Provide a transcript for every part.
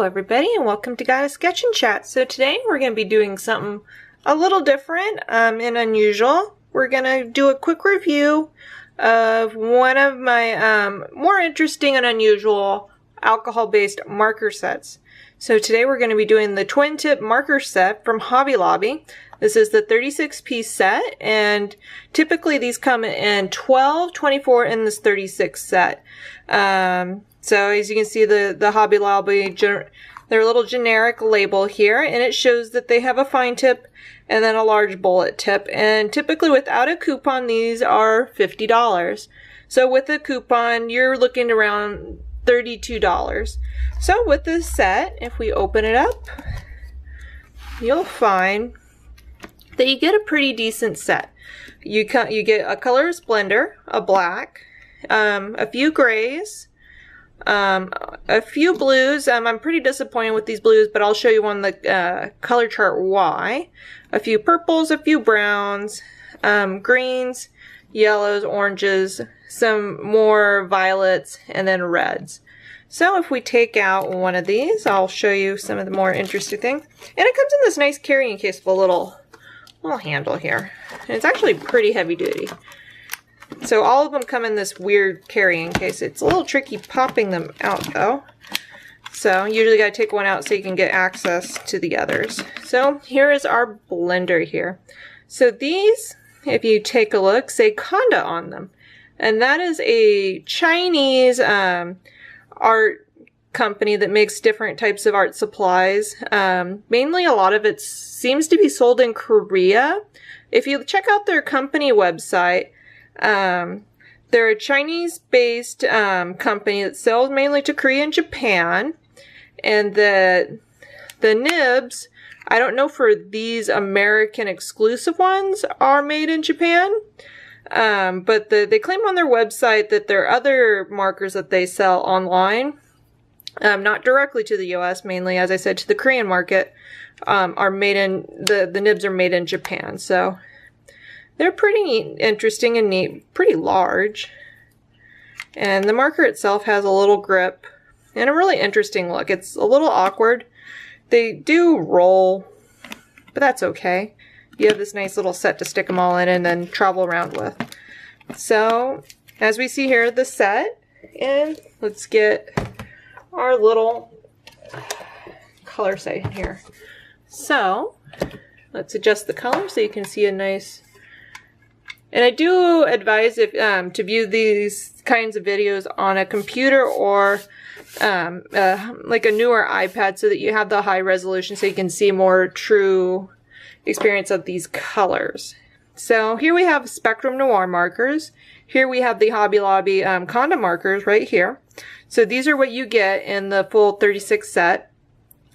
Hello everybody and welcome to Guys Sketch and Chat. So today we're going to be doing something a little different and unusual. We're going to do a quick review of one of my more interesting and unusual alcohol-based marker sets. So today we're going to be doing the twin tip marker set from Hobby Lobby. This is the 36-piece set, and typically these come in 12, 24, and this 36 set. So as you can see, the Hobby Lobby, their little generic label here, and it shows that they have a fine tip and then a large bullet tip. And typically without a coupon, these are $50. So with a coupon, you're looking around $32. So with this set, if we open it up, you'll find that you get a pretty decent set. You get a color splendor, a black, a few grays, a few blues. I'm pretty disappointed with these blues, but I'll show you on the color chart why. A few purples, a few browns, greens, yellows, oranges, some more violets, and then reds. So if we take out one of these, I'll show you some of the more interesting things. And it comes in this nice carrying case with a little handle here. And it's actually pretty heavy duty. So all of them come in this weird carrying case. It's a little tricky popping them out though. So you usually got to take one out so you can get access to the others. So here is our blender here. So these, if you take a look, say Conda on them. And that is a Chinese art company that makes different types of art supplies. Mainly a lot of it seems to be sold in Korea. If you check out their company website, they're a Chinese-based company that sells mainly to Korea and Japan, and the nibs, I don't know for these American exclusive ones, are made in Japan, but they claim on their website that their other markers that they sell online, not directly to the US, mainly, as I said, to the Korean market, are made in, the nibs are made in Japan, so they're pretty interesting and neat, pretty large. And the marker itself has a little grip and a really interesting look. It's a little awkward. They do roll, but that's okay. You have this nice little set to stick them all in and then travel around with. So, as we see here, the set, and let's get our little color set here. So, let's adjust the color so you can see a nice. And I do advise if to view these kinds of videos on a computer or like a newer iPad so that you have the high resolution so you can see more true experience of these colors. So here we have Spectrum Noir markers. Here we have the Hobby Lobby Conda markers right here. So these are what you get in the full 36 set.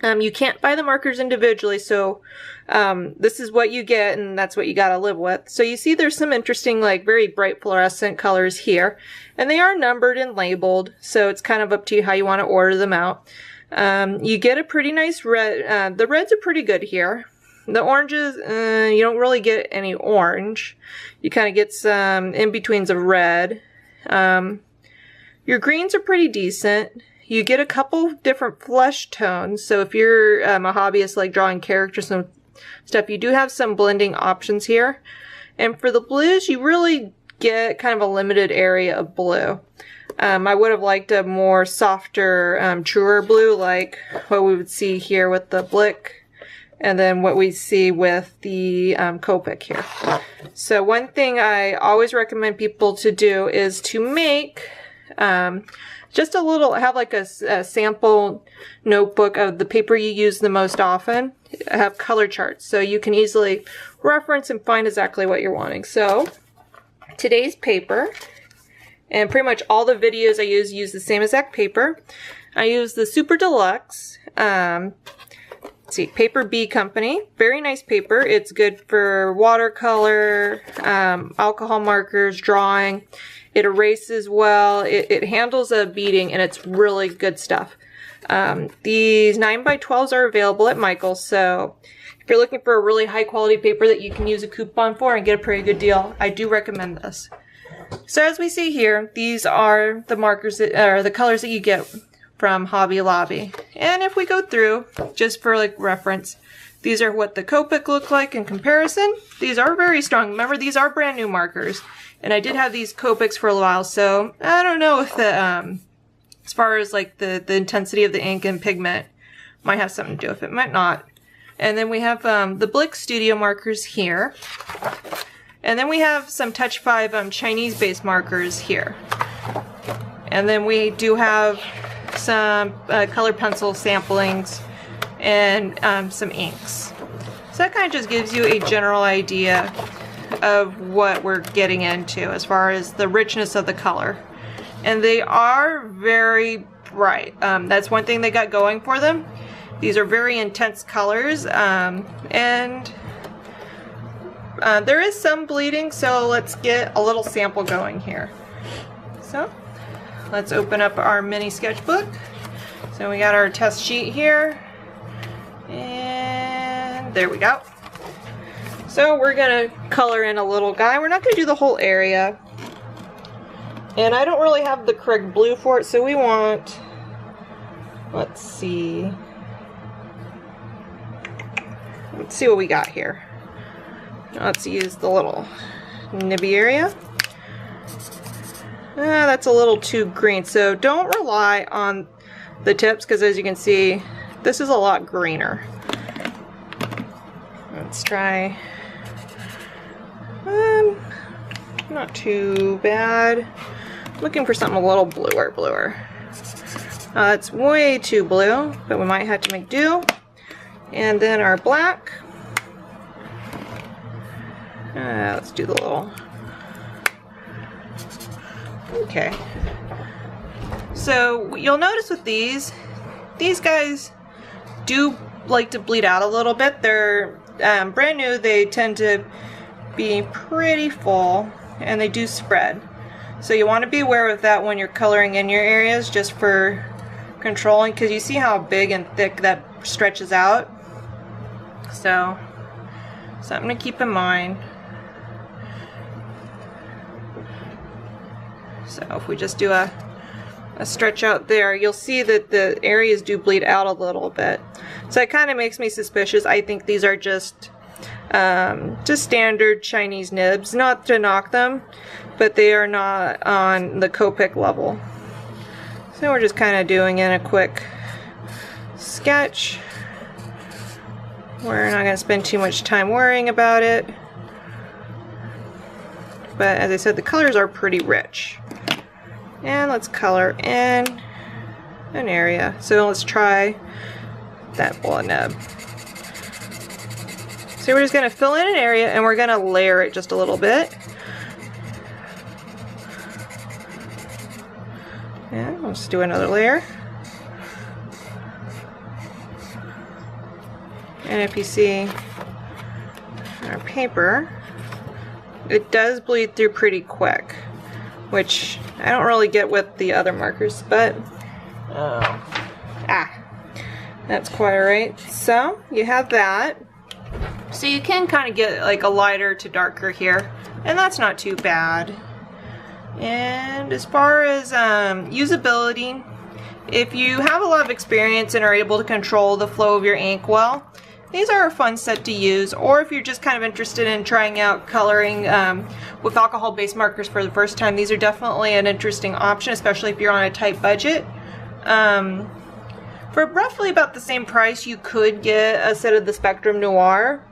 You can't buy the markers individually, so this is what you get, and that's what you gotta live with. So you see there's some interesting, like, very bright fluorescent colors here, and they are numbered and labeled, so it's kind of up to you how you want to order them out. You get a pretty nice red. The reds are pretty good here. The oranges, you don't really get any orange. You kind of get some in-betweens of red. Your greens are pretty decent. You get a couple different flesh tones, so if you're a hobbyist like drawing characters and stuff, you do have some blending options here. And for the blues, you really get kind of a limited area of blue. I would have liked a more softer, truer blue, like what we would see here with the Blick, and then what we see with the Copic here. So one thing I always recommend people to do is to make just a little, have like a sample notebook of the paper you use the most often. Have color charts so you can easily reference and find exactly what you're wanting. So today's paper, and pretty much all the videos I use the same exact paper. I use the Super Deluxe, let's see, Paper B Company. Very nice paper. It's good for watercolor, alcohol markers, drawing. It erases well, it handles a beading, and it's really good stuff. These 9x12s are available at Michael's, so if you're looking for a really high quality paper that you can use a coupon for and get a pretty good deal, I do recommend this. So as we see here, these are the markers that, or the colors that you get from Hobby Lobby. And if we go through, just for like reference, these are what the Copic look like in comparison. These are very strong. Remember, these are brand new markers. And I did have these Copics for a while, so I don't know if the, as far as like the intensity of the ink and pigment might have something to do with it, might not. And then we have the Blick Studio markers here. And then we have some Touch 5 Chinese-based markers here. And then we do have some color pencil samplings and some inks. So that kind of just gives you a general idea of what we're getting into as far as the richness of the color. And they are very bright. That's one thing they got going for them. These are very intense colors, and there is some bleeding, so let's get a little sample going here. So let's open up our mini sketchbook. So we got our test sheet here, and there we go. So we're gonna color in a little guy. We're not gonna do the whole area, and I don't really have the correct blue for it, so we want, let's see what we got here. Let's use the little nibby area. That's a little too green, so don't rely on the tips, because as you can see, this is a lot greener. Let's try, not too bad. Looking for something a little bluer. It's way too blue, but we might have to make do. And then our black. Let's do the little. Okay. So you'll notice with these guys do like to bleed out a little bit. They're brand new. They tend to be pretty full, and they do spread. So you want to be aware of that when you're coloring in your areas, just for controlling, because you see how big and thick that stretches out. So something to keep in mind. So if we just do a stretch out there, you'll see that the areas do bleed out a little bit. So it kind of makes me suspicious. I think these are just standard Chinese nibs. Not to knock them, but they are not on the Copic level. So we're just kind of doing in a quick sketch. We're not going to spend too much time worrying about it. But as I said, the colors are pretty rich. And let's color in an area. So let's try that bullet nib. So we're just going to fill in an area, and we're going to layer it just a little bit. And let's do another layer. And if you see our paper, it does bleed through pretty quick, which I don't really get with the other markers, but that's quite alright. So you have that. So you can kind of get like a lighter to darker here, and that's not too bad. And as far as usability, if you have a lot of experience and are able to control the flow of your ink well, these are a fun set to use. Or if you're just kind of interested in trying out coloring with alcohol-based markers for the first time, these are definitely an interesting option, especially if you're on a tight budget. For roughly about the same price, you could get a set of the Spectrum Noir.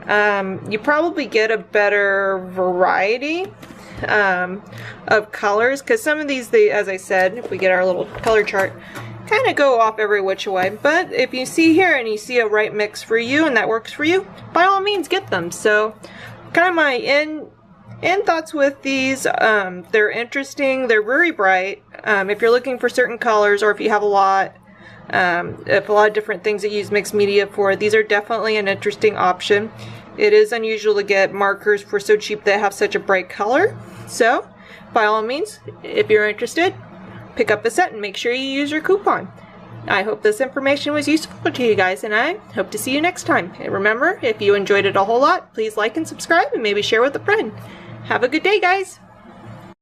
You probably get a better variety of colors, because some of these, as I said, if we get our little color chart, kind of go off every which way. But if you see here and you see a right mix for you and that works for you, by all means get them. So kind of my end thoughts with these, they're interesting, they're very bright. If you're looking for certain colors, or if you have a lot of different things that you use mixed media for, these are definitely an interesting option. It is unusual to get markers for so cheap that have such a bright color. So by all means, if you're interested, pick up a set and make sure you use your coupon. I hope this information was useful to you guys, and I hope to see you next time. And remember, if you enjoyed it a whole lot, please like and subscribe, and maybe share with a friend. Have a good day, guys!